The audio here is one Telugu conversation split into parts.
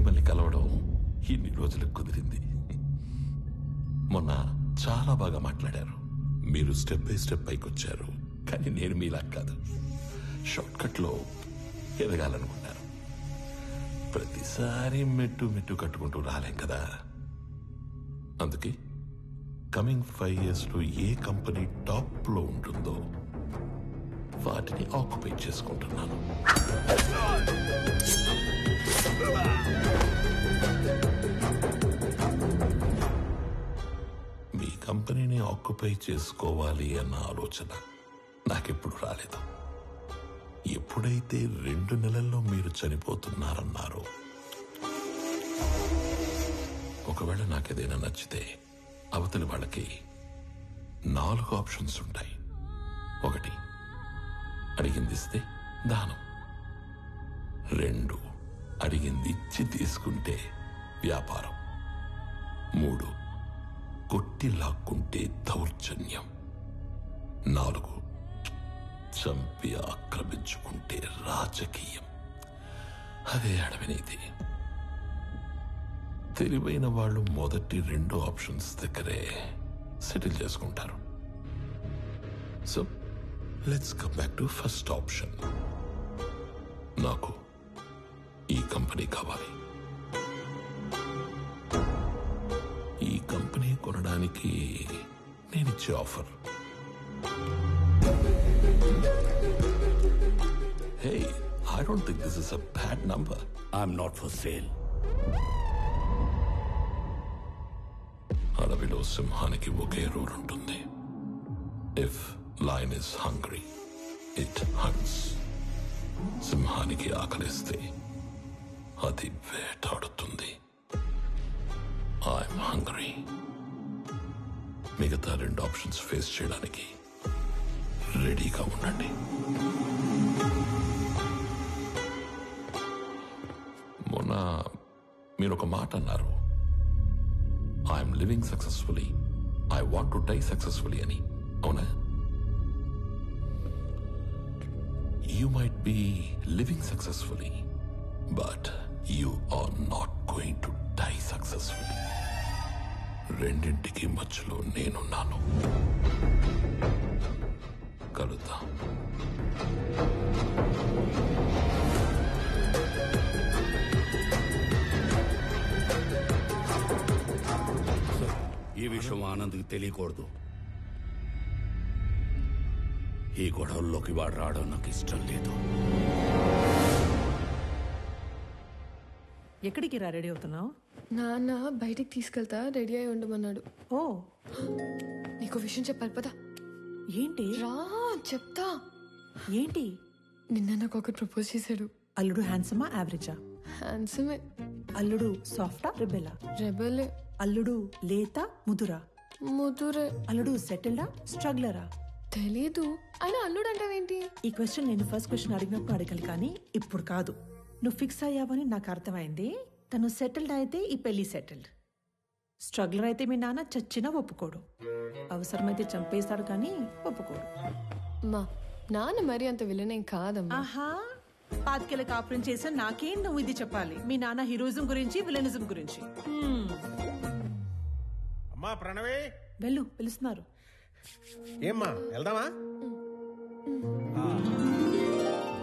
మిమ్మల్ని కలవడం ఇన్ని రోజులకు కుదిరింది. మొన్న చాలా బాగా మాట్లాడారు. మీరు స్టెప్ బై స్టెప్ పైకి వచ్చారు. కానీ నేను మీలా కాదు, షార్ట్ కట్ లో ఎదగాలనుకున్నారు. ప్రతిసారి మెట్టు మెట్టు కట్టుకుంటూ రాలేం కదా. అందుకే కమింగ్ 5 years లో ఏ కంపెనీ టాప్ లో ఉంటుందో వాటిని ఆక్యుపై చేసుకుంటున్నాను. మీ కంపెనీని ఆక్యుపై చేసుకోవాలి అన్న ఆలోచన నాకెప్పుడు రాలేదు. ఎప్పుడైతే 2 నెలల్లో మీరు చనిపోతున్నారన్నారో, ఒకవేళ నాకేదైనా నచ్చితే అవతలి వాళ్ళకి 4 ఆప్షన్స్ ఉంటాయి. 1, అడిగింది ఇస్తే దానం. 2, అడిగింది ఇచ్చి తీసుకుంటే వ్యాపారం. 3, కొట్టి లాక్కుంటే దౌర్జన్యం. 4, చంపి ఆక్రమించుకుంటే రాజకీయం. అదే అడవినీతి. తెలివైన వాళ్ళు మొదటి 2 ఆప్షన్స్ దగ్గరే సెటిల్ చేసుకుంటారు. So let's come back to first option. నాకు ఈ కంపెనీ కావాలి. ఈ కంపెనీ కొనడానికి నేనిచ్చే offer, hey, I don't think this is a bad number. I'm not for sale. అడవిలో సింహానికి ఒకే రూల్ ఉంటుంది. If lion is hungry it haunts. సింహానికి ఆకలిస్తే అది వేటాడుతుంది. I'm hungry. మిగతా 2 ఆప్షన్స్ ఫేస్ చేయడానికి రెడీగా ఉండండి. మొన్న మీరు ఒక మాట అన్నారు, I'm living successfully, I want to die successfully అని. అవునా? You might be living successfully, but you are not going to die successfully. రెండింటికి మధ్యలో నేనున్నాను. కలుద్దాం. ఈ విషయం ఆనంద్కి తెలియకూడదు. ఈ గొడవల్లోకి వాడు రావడం నాకు ఇష్టం లేదు. ఎక్కడికి రా రెడీ అవుతున్నావు? నాన్న బయటికి తీసుకెళ్తా, రెడీ అయి ఉండమన్నాడు. ఓ, నీకు విషయం చెప్పాలి పదా. ఏంటి? రా చెప్తా. ఏంటి? నిన్న నాకు ఒకటి ప్రపోజ్ చేశాడు. అల్లుడు హ్యాండ్సమా యావరేజా? హ్యాండ్సమే. అల్లుడు సాఫ్టా రెబెలా? రెబెలే. అల్లుడు లేత ముదురా? ముదురే. అల్లుడు సెటిల్డా స్ట్రగ్లరా? తెలీదు. అయినా అల్లుడు అంటావేంటి? ఈ క్వశ్చన్ నేను ఫస్ట్ క్వశ్చన్ అడిగినప్పుడు అడగాలి, కానీ ఇప్పుడు కాదు. నువ్వు ఫిక్స్ అయ్యావని నాకు అర్థమైంది. తను సెటిల్డ్ అయితే ఈ పెళ్లి సెటిల్డ్. స్ట్రగ్లర్ అయితే మీ నాన్న చచ్చినా ఒప్పుకోడు. అవసరమైతే చంపేస్తాడు కానీ ఒప్పుకోడు. మా నాన్న మరి అంత విలనేం కాదమ్మా. ఆహా, పాతికేళ్ళ కాపురం చేసా నాకేం నువ్వు ఇది చెప్పాలి? మీ నాన్న హీరోయిజం గురించి, విలనిజం గురించి. అమ్మా ప్రణవే, వెళ్ళు, పిలుస్తున్నారు. ఏమ్మా వెళ్దామా?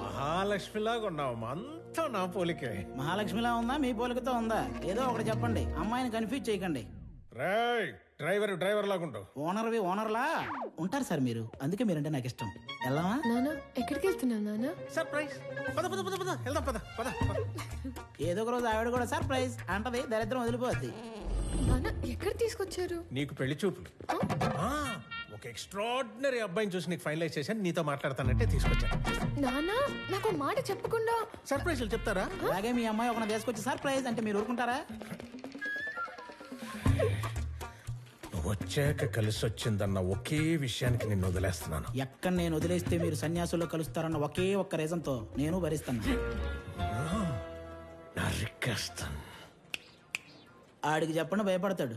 మహాలక్ష్మిలాగా ఉన్నావమ్మా, అంతా నా పోలికే. మహాలక్ష్మిలా ఉందా మీ పోలికతో ఉందా? ఏదో ఒకటి చెప్పండి, అమ్మాయిని కన్ఫ్యూజ్ చేయకండి. రేయ్, డ్రైవర్ లాగా ఉంటావు. ఓనర్లా ఉంటారు సార్ మీరు, అందుకే మీరంటే నాకు ఇష్టం. వెళ్దామా? నాన్న ఎక్కడికి వెళ్తున్నా నాన్న? సర్ప్రైజ్. పద పద పద పద వెళ్దాం, పద పద. ఏదో ఒక రోజు ఆవిడ కూడా సర్ప్రైజ్ అంటది, దరిద్రం వదిలిపోద్ది. నాన్న ఎక్కడ తీసుకొచ్చారు? నీకు పెళ్లి చూపులు. ఒక ఎక్స్ట్రాడినరీ అబ్బాయిని చూసి నీకు ఫైనలైజ్ చేశాను, నీతో మాట్లాడతానంటే తీసుకొచ్చాను. నాన్న నాకు మాట చెప్పకుండా సర్ప్రైజ్లు చెప్తారా? అలాగే మీ అమ్మాయి ఒక తీసుకొచ్చి సర్ప్రైజ్ అంటే మీరు ఊరుకుంటారా? నువ్వు వచ్చాక కలిసి వచ్చిందన్న ఒకే విషయానికి నిన్ను వదిలేస్తున్నాను. ఎక్కడ నేను వదిలేస్తే మీరు సన్యాసుల్లో కలుస్తారన్న ఒకే ఒక్క రీజన్ తో నేను భరిస్తాను. నా రిక్వెస్ట్ ఆడికి చెప్పండి, భయపడతాడు.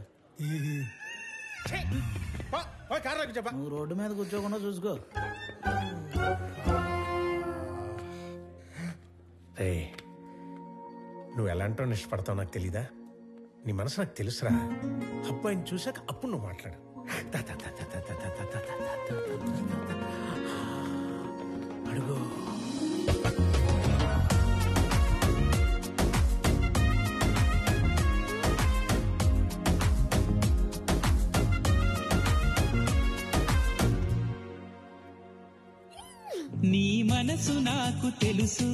చెప్ప. నువ్వు రోడ్డు మీద కూర్చోకుండా చూసుకో. నువ్వు ఎలాంటో ఇష్టపడతావు నాకు తెలీదా? నీ మనసు నాకు తెలుసురా. అబ్బాయిని చూసాక అప్పుడు నువ్వు మాట్లాడు. దా, దా, దా, దా, దా, దా, దా, దా, దా, దా, దా, దా, దా. అడుగు. నీ మనసు నాకు తెలుసు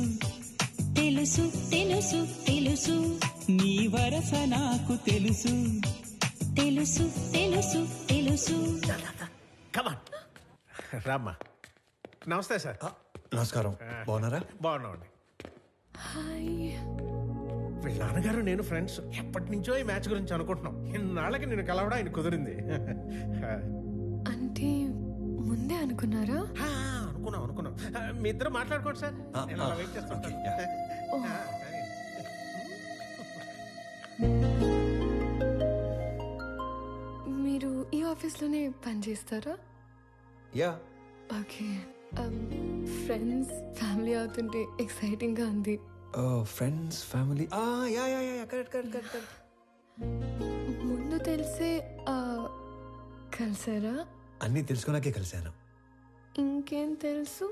తెలుసు తెలుసు తెలుసు, నీ వరస నాకు తెలుసు తెలుసు తెలుసు తెలుసు. కమాన్ రామ్మా. నమస్తే సార్. నమస్కారం. బాగున్నారా? బాగున్నామండి. హాయ్. వీళ్ళ నాన్నగారు నేను ఫ్రెండ్స్. ఎప్పటి నుంచో ఈ మ్యాచ్ గురించి అనుకుంటున్నాం. ఇన్నాళ్ళకి నేను కలవడం ఆయన కుదిరింది. అంటే ముందే అనుకున్నారా? అనుకున్నాం. మీ ఇద్దరు మాట్లాడుకోండి సార్. నేను అలా వెయిట్ చేస్తుంటాను. మీరు ఈ ఆఫీస్లోనే పనిచేస్తారా? యా. ఓకే. ఫ్రెండ్స్ ఫ్యామిలీ అవుతుంటే ఎక్సైటింగ్ గా ఉంది. Friends family. Yeah yeah yeah, correct. ముందు తెలిసే కలిసారా? అన్నీ తెలుసుకున్నాకే కలిశాను. ఇంకేం తెలుసు?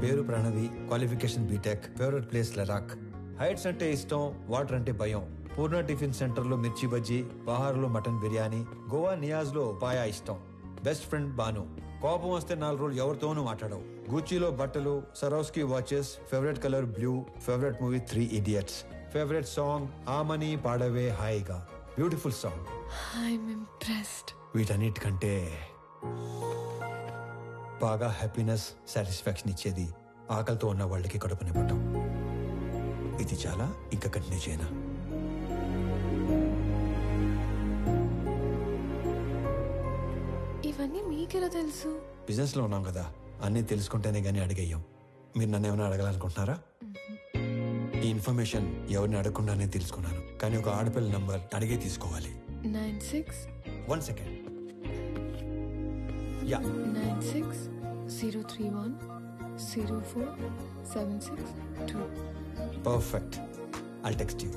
పేరు Pranavi, qualification BTech, favourite place Ladakh, heights అంటే ఇష్టం, వాటర్ అంటే భయం, పూర్ణ టిఫిన్ సెంటర్ లో మిర్చి బజ్జీ, బహార్లో మటన్ బిర్యానీ, గోవా నియాజ్ లో పాయా ఇష్టం, బెస్ట్ ఫ్రెండ్ బాను, కోపం వస్తే 4 రోజులు ఎవరితోనూ మాట్లాడవు, గూచీలో బట్టలు, Swarovski watches, favourite colour blue, favourite movie 3 Idiots, favourite song ఆమని పాడవే హాయిగా, బ్యూటిఫుల్ సాంగ్. I'm impressed. వీటన్నిటికంటే బాగా హ్యాపీనెస్, సాటిస్ఫాక్షన్ ఇచ్చేది ఆకలితో ఉన్న వాళ్ళకి కడుపు నింపటం. ఇది చాలా ఇంకా కంటిన్యూ చేయనా? ఇవన్నీ మీకెలా తెలుసు? బిజినెస్ లో ఉన్నాం కదా, అన్నీ తెలుసుకుంటేనే గానీ అడిగేయం. మీరు నన్ను ఏమైనా అడగాలనుకుంటున్నారా? ఈ ఇన్ఫర్మేషన్ ఎవరిని అడగకుండానే తెలుసుకున్నాను, కానీ ఒక ఆడపిల్ల నంబర్ అడిగే తీసుకోవాలి. 96 1 second. Yeah, 96 031 04 762. Perfect. I'll text you.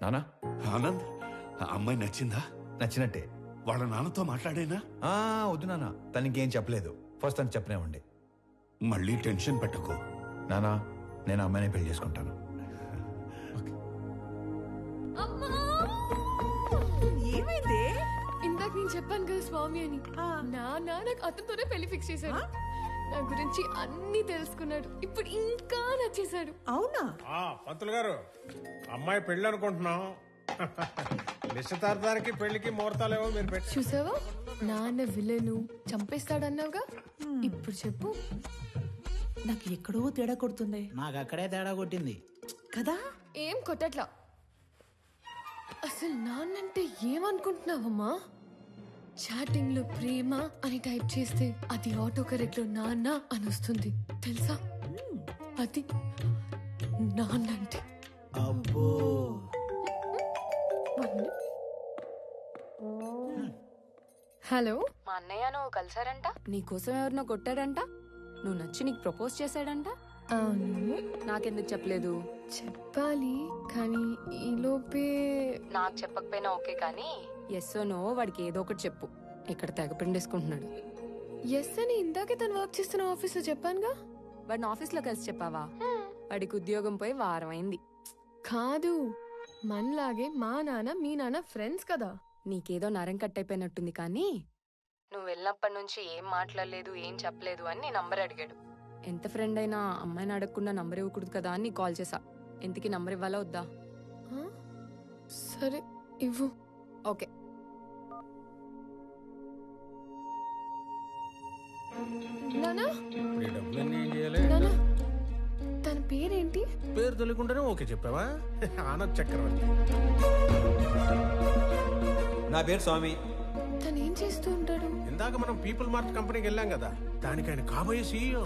నానా, ఆనంద్, ఆ అమ్మాయి నచ్చిందా? నచ్చినట్టే. వాళ్ళ నాన్నతో మాట్లాడేనా? వద్దు నానా, తనకేం చెప్పలేదు. ఫస్ట్ తను చెప్పనేవ్వండి. మళ్ళీ టెన్షన్ పెట్టకు. నానా, నేను అమ్మాయిని పెళ్లి చేసుకుంటాను. ఏమైంది? ఇందాక నేను చెప్పాను కదా స్వామి అని. నాకు అతనితోనే పెళ్లి ఫిక్స్ చేశాడు. నా గురించి అన్ని తెలుసుకున్నాడు. ఇప్పుడు ఇంకా నచ్చేశాడు. అవునా? పంతులు గారు, అమ్మాయి పెళ్ళి అనుకుంటున్నాం. నిశ్చితార్థానికి పెళ్లికి ముహూర్తాలేవో మీరు పెట్టి. చూసావా, నాన్న విలను చంపేస్తాడన్నావుగా. ఇప్పుడు చెప్పు. నాకు ఎక్కడో తేడా కొడుతుంది నాకు అక్కడే తేడా కొట్టింది కదా. ఏం కొట్టట్లా. అసలు నాన్నంటే ఏమనుకుంటున్నావమ్మా? చాటింగ్ లో ప్రేమ అని టైప్ చేస్తే అది ఆటో కరెక్ట్ లో నాన్న అని వస్తుంది తెలుసా? అది నాన్నంటే. అబ్బో, హలో. మా అన్నయ్య నువ్వు కలిసారంట, నీకోసం ఎవరినో కొట్టాడంట, నువ్వు నచ్చి నీకు ప్రపోజ్ చేశాడంట. అవును. నాకెందుకు చెప్పలేదు? చెప్పాలి కానీ ఈలోపే. నాకు చెప్పకపోయినా ఓకే, కానీ ఎస్ నో వాడికి ఏదో ఒకటి చెప్పు. ఇక్కడ తెగ పిండేసుకుంటున్నాడు. ఎస్ అని ఇందాకే తను వర్క్ చేస్తున్న ఆఫీస్ లో చెప్పానుగా. వాడిని ఆఫీస్లో కలిసి చెప్పావా? వాడికి ఉద్యోగం పోయి వారం అయింది. కాదు, మనలాగే మా నాన్న మీ నాన్న ఫ్రెండ్స్ కదా. నీకేదో నరం కట్టయిపోయినట్టుంది, కానీ నువ్వు వెళ్ళినప్పటి నుంచి ఏం మాట్లాడలేదు, ఏం చెప్పలేదు అని నీ నంబర్ అడిగాడు. ఎంత ఫ్రెండ్ అయినా అమ్మాయిని అడగకుండా నంబర్ ఇవ్వకూడదు కదా అని కాల్ చేసా. ఎంతకి నంబర్ ఇవ్వాలా వద్దా? సరే ఇవ్వు. ఓకే. నానా, ఈ డబ్బులన్నీ ఏం చేయాలి? నానా, తన పేరేంటి? పేరు తెలియకుండానే ఓకే చెప్పావా? ఆనంద్ చక్రవర్తి. నా పేరు స్వామి. తను ఏం చేస్తూ ఉంటాడు? ఇందాక మనం పీపుల్ మార్ట్ కంపెనీకి వెళ్ళాం కదా, దానికి ఆయన కాబోయే CEO.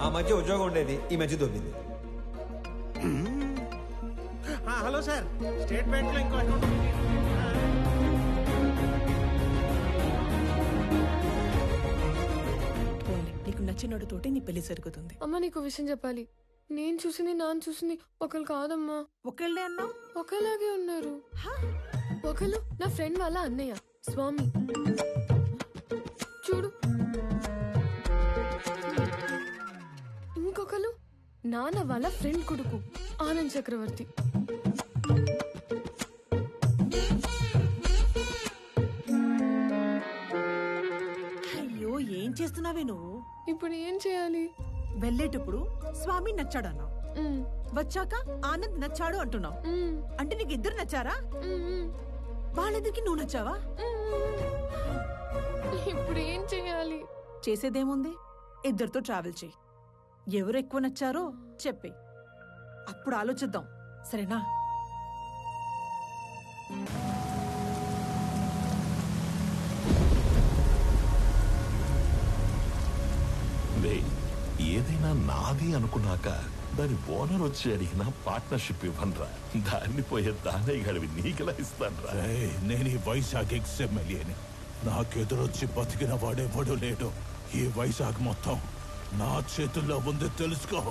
ఆ మధ్య ఉద్యోగం ఉండేది, ఈ మధ్య దొబ్బింది. హలో సార్ స్టేట్ బ్యాంక్ లో ఇంకో అకౌంట్ ఉంది. నీకు నచ్చినోడితోటి నీ పెళ్లి జరుగుతుంది. అమ్మ నీకు విషయం చెప్పాలి. నేను చూసింది నాన్న చూసింది ఒకరు కాదమ్మా. ఒకళ్ళే అన్నావు. ఒకలాగే ఉన్నారు. ఒకళ్ళు నా ఫ్రెండ్ వాళ్ళ అన్నయ్య స్వామి, చూడు. ఇంకొకరు నాన్న వాళ్ళ ఫ్రెండ్ కొడుకు ఆనంద్ చక్రవర్తి. అయ్యో ఏం చేస్తున్నావే నువ్వు? ఇప్పుడు ఏం చేయాలి? వెళ్ళేటప్పుడు స్వామి నచ్చాడు అన్నావు, వచ్చాక ఆనంద్ నచ్చాడు అంటున్నావు. అంటే నీకు ఇద్దరు నచ్చారా? వాళ్ళిద్దరికి నువ్వు నచ్చావా? ఇప్పుడు ఏం చేయాలి? చేసేదేముంది, ఇద్దరితో ట్రావెల్ చేయి. ఎవరు ఎక్కువ నచ్చారో చెప్పే, అప్పుడు ఆలోచిద్దాం. సరేనా? ఏదైనా నాది అనుకున్నాక దాని ఓనర్ వచ్చి అడిగిన పార్ట్నర్షిప్ ఇవ్వనరా. దాన్ని పోయే దానయ్య గడివి నీకెలా ఇస్తానరా? నేను ఈ వైజాగ్ ఎమ్మెల్యేని. నాకెదురొచ్చి బతికిన వాడెవడూ లేడు. ఈ వైజాగ్ మొత్తం నా చేతుల్లో ఉంది, తెలుసుకో.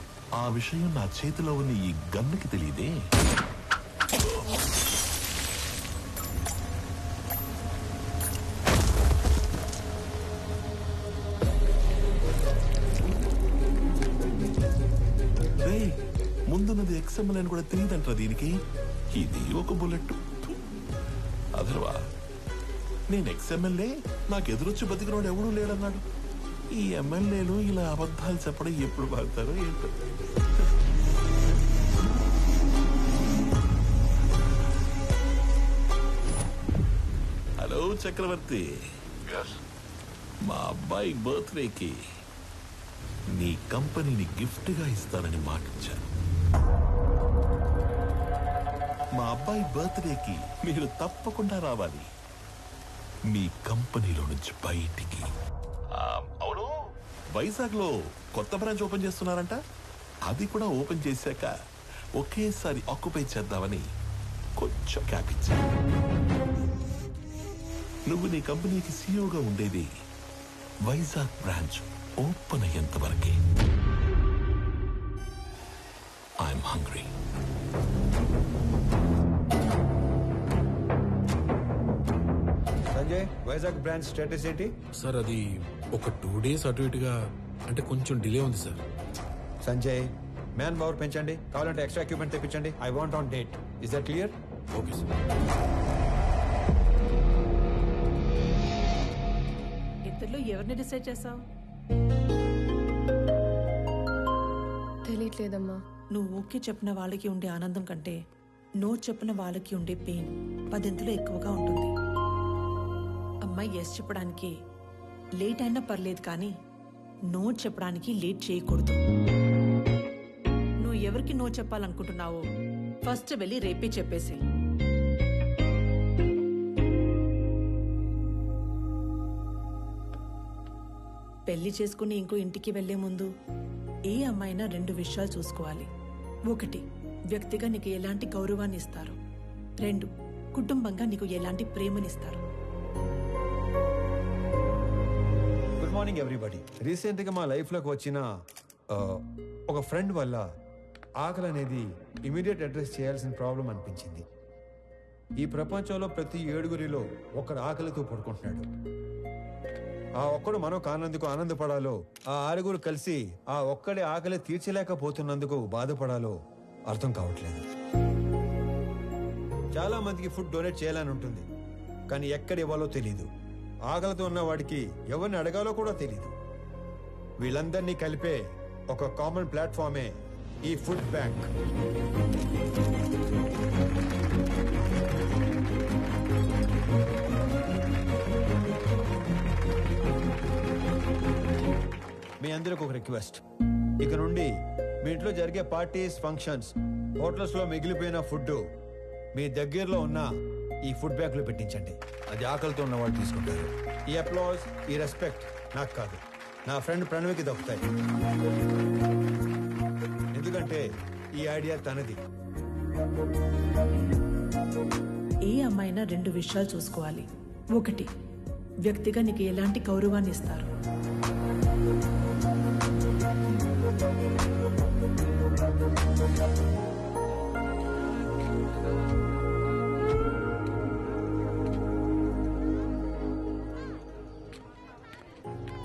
ఆ విషయం నా చేతిలో ఉన్న ఈ గన్నుకి తెలియదే. ముందున్నది ఎక్స్ఎంఎల్ అని కూడా తెలియదంటారా దీనికి? ఇది ఒక బుల్లెట్. అదర్వా నేను ఎక్స్ఎంఎల్ఏ, నాకు ఎదురొచ్చి బతికినోడు ఎవడూ లేడన్నాడు. ఈ ఎమ్మెల్యేలు ఇలా అబద్ధాలు చెప్పడం ఎప్పుడు బాగుతారో ఏంటో. హలో చక్రవర్తి, మా అబ్బాయి బర్త్డేకి నీ కంపెనీని గిఫ్ట్ గా ఇస్తానని మాటిచ్చాను. మా అబ్బాయి బర్త్డేకి మీరు తప్పకుండా రావాలి మీ కంపెనీలో నుంచి బయటికి. అవును, వైజాగ్ లో కొత్త బ్రాంచ్ ఓపెన్ చేస్తున్నారంట. అది కూడా ఓపెన్ చేశాక ఒకేసారి ఆక్యుపై చేద్దామని కొంచెం క్యాప్ ఇచ్చాను. నువ్వు నీ కంపెనీకి సీఈఓగా ఉండేది వైజాగ్ బ్రాంచ్ ఓపెన్ అయ్యేంత వరకే. I'm hungry. Sanjay, Vizag branch status ఏంటి? సార్ అది ఒక 2 days అటు ఇటుగా, అంటే కొంచెం డిలే ఉంది సార్. సంజయ్, మ్యాన్ పవర్ పెంచండి, కావాలంటే ఎక్స్ట్రా ఎక్విప్మెంట్ తెప్పించండి. I want on date. Is that clear? Okay sir. ఇద్దరిలో ఎవరిని డిసైడ్ చేసావు? తెలియట్లేదమ్మా. నువ్వు ఓకే చెప్పిన వాళ్ళకి ఉండే ఆనందం కంటే నో చెప్పిన వాళ్ళకి ఉండే పెయిన్ 10 ఎక్కువగా ఉంటుంది. అమ్మాయి ఎస్ చెప్పడానికి లేట్ అయినా పర్లేదు, కానీ నో చెప్పడానికి లేట్ చేయకూడదు. నువ్వు ఎవరికి నో చెప్పాలనుకుంటున్నావో ఫస్ట్ వెళ్ళి రేపే చెప్పేసి. పెళ్లి చేసుకుని ఇంకో ఇంటికి వెళ్లే ముందు ఏ అమ్మాయినా 2 విషయాలు చూసుకోవాలి. 1, వ్యక్తిగా నీకు ఎలాంటి గౌరవాన్ని ఇస్తారు. 2, కుటుంబంగా నీకు ఎలాంటి ప్రేమనిస్తారు. Good morning everybody. రీసెంట్ గా మా లైఫ్ లోకి వచ్చిన ఒక ఫ్రెండ్ వల్ల ఆకలి అనేది ఇమీడియట్ అడ్రస్ చేయాల్సిన ప్రాబ్లం అనిపించింది. ఈ ప్రపంచంలో ప్రతి 7గురిలో ఒకడు ఆకలితో పడుకుంటున్నాడు. ఆ ఒక్కడు మనం కానందుకు ఆనందపడాలో, ఆ 6గురు కలిసి ఆ ఒక్కడి ఆకలి తీర్చలేకపోతున్నందుకు బాధపడాలో అర్థం కావట్లేదు. చాలా మందికి ఫుడ్ డొనేట్ చేయాలని ఉంటుంది, కానీ ఎక్కడ ఇవ్వాలో తెలీదు. ఆకలితో ఉన్న వాడికి ఎవరిని అడగాలో కూడా తెలీదు. వీళ్ళందరినీ కలిపే ఒక కామన్ ప్లాట్ఫామే ఈ ఫుడ్ బ్యాంక్. మీ అందరికి ఒక రిక్వెస్ట్, ఇక నుండి మీ ఇంట్లో జరిగే పార్టీస్, ఫంక్షన్స్, హోటల్స్ లో మిగిలిపోయిన ఫుడ్ మీ దగ్గరలో ఉన్న ఈ ఫుడ్ బ్యాంక్ లో పెట్టించండి. అది ఆకలితో ఉన్న వాళ్ళు తీసుకుంటారు. ఈ అప్లాజ్, ఈ రెస్పెక్ట్ నాకు కాదు, నా ఫ్రెండ్ ప్రణవికి దక్కుతాయి. ఎందుకంటే ఈ ఐడియా తనది. ఏ అమ్మాయినా 2 విషయాలు చూసుకోవాలి. 1, వ్యక్తిగా నీకు ఎలాంటి గౌరవాన్ని ఇస్తారు.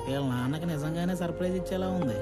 వీళ్ళ నాన్నకి నిజంగానే సర్ప్రైజ్ ఇచ్చేలా ఉంది.